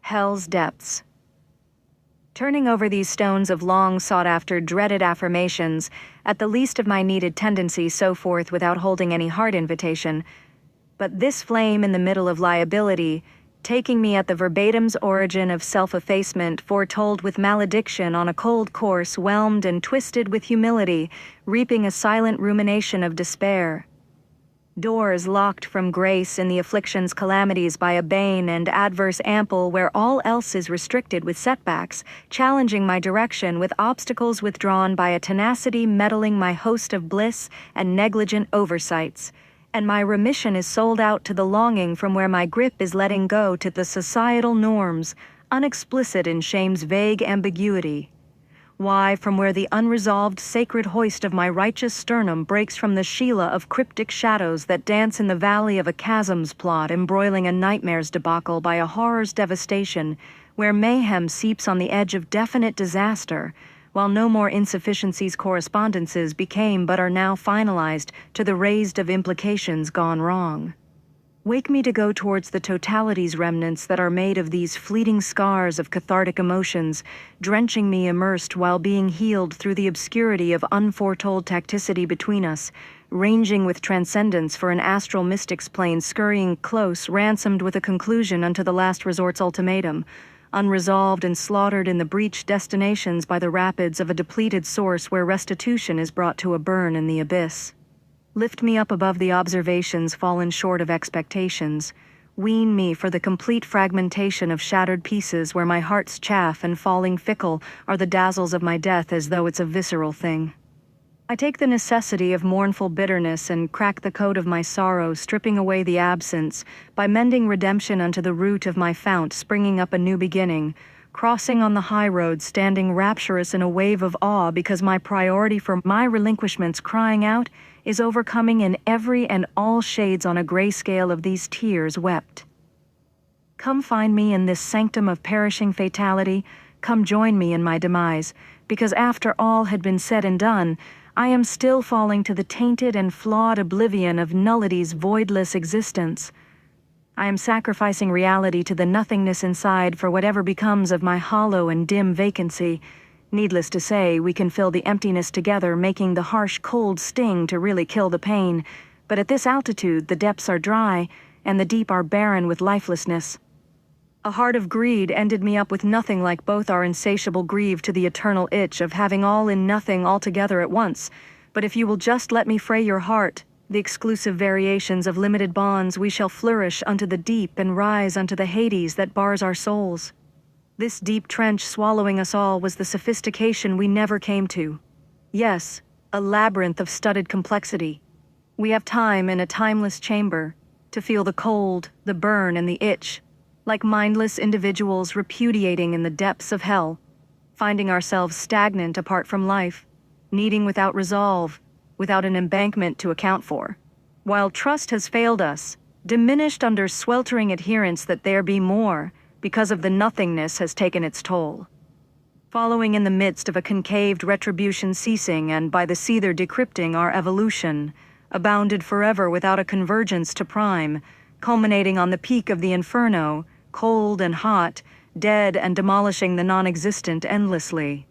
Hell's depths. Turning over these stones of long sought-after, dreaded affirmations, at the least of my needed tendency so forth without holding any heart invitation, but this flame in the middle of liability, taking me at the verbatim's origin of self-effacement foretold with malediction on a cold course whelmed and twisted with humility, reaping a silent rumination of despair. Doors locked from grace in the affliction's calamities by a bane and adverse ample where all else is restricted with setbacks, challenging my direction with obstacles withdrawn by a tenacity meddling my host of bliss and negligent oversights, and my remission is sold out to the longing from where my grip is letting go to the societal norms, unexplicit in shame's vague ambiguity. Why, from where the unresolved sacred hoist of my righteous sternum breaks from the Sheila of cryptic shadows that dance in the valley of a chasm's plot embroiling a nightmare's debacle by a horror's devastation, where mayhem seeps on the edge of definite disaster, while no more insufficiencies correspondences became but are now finalized to the raised of implications gone wrong. Wake me to go towards the totality's remnants that are made of these fleeting scars of cathartic emotions, drenching me immersed while being healed through the obscurity of unforetold tacticity between us, ranging with transcendence for an astral mystic's plane scurrying close, ransomed with a conclusion unto the last resort's ultimatum, unresolved and slaughtered in the breached destinations by the rapids of a depleted source where restitution is brought to a burn in the abyss. Lift me up above the observations fallen short of expectations. Wean me for the complete fragmentation of shattered pieces where my heart's chaff and falling fickle are the dazzles of my death as though it's a visceral thing. I take the necessity of mournful bitterness and crack the code of my sorrow, stripping away the absence, by mending redemption unto the root of my fount, springing up a new beginning, crossing on the high road, standing rapturous in a wave of awe because my priority for my relinquishments crying out is overcoming in every and all shades on a gray scale of these tears wept. Come find me in this sanctum of perishing fatality, come join me in my demise, because after all had been said and done, I am still falling to the tainted and flawed oblivion of nullity's voidless existence. I am sacrificing reality to the nothingness inside for whatever becomes of my hollow and dim vacancy. Needless to say, we can fill the emptiness together, making the harsh cold sting to really kill the pain, but at this altitude the depths are dry, and the deep are barren with lifelessness. A heart of greed ended me up with nothing like both our insatiable grieve to the eternal itch of having all in nothing altogether at once, but if you will just let me fray your heart, the exclusive variations of limited bonds we shall flourish unto the deep and rise unto the Hades that bars our souls. This deep trench swallowing us all was the sophistication we never came to. Yes, a labyrinth of studded complexity. We have time in a timeless chamber to feel the cold, the burn, and the itch, like mindless individuals repudiating in the depths of hell, finding ourselves stagnant apart from life, needing without resolve, without an embankment to account for. While trust has failed us, diminished under sweltering adherence that there be more, because of the nothingness has taken its toll. Following in the midst of a concaved retribution ceasing and by the seether decrypting our evolution, abounded forever without a convergence to prime, culminating on the peak of the inferno, cold and hot, dead and demolishing the non-existent endlessly.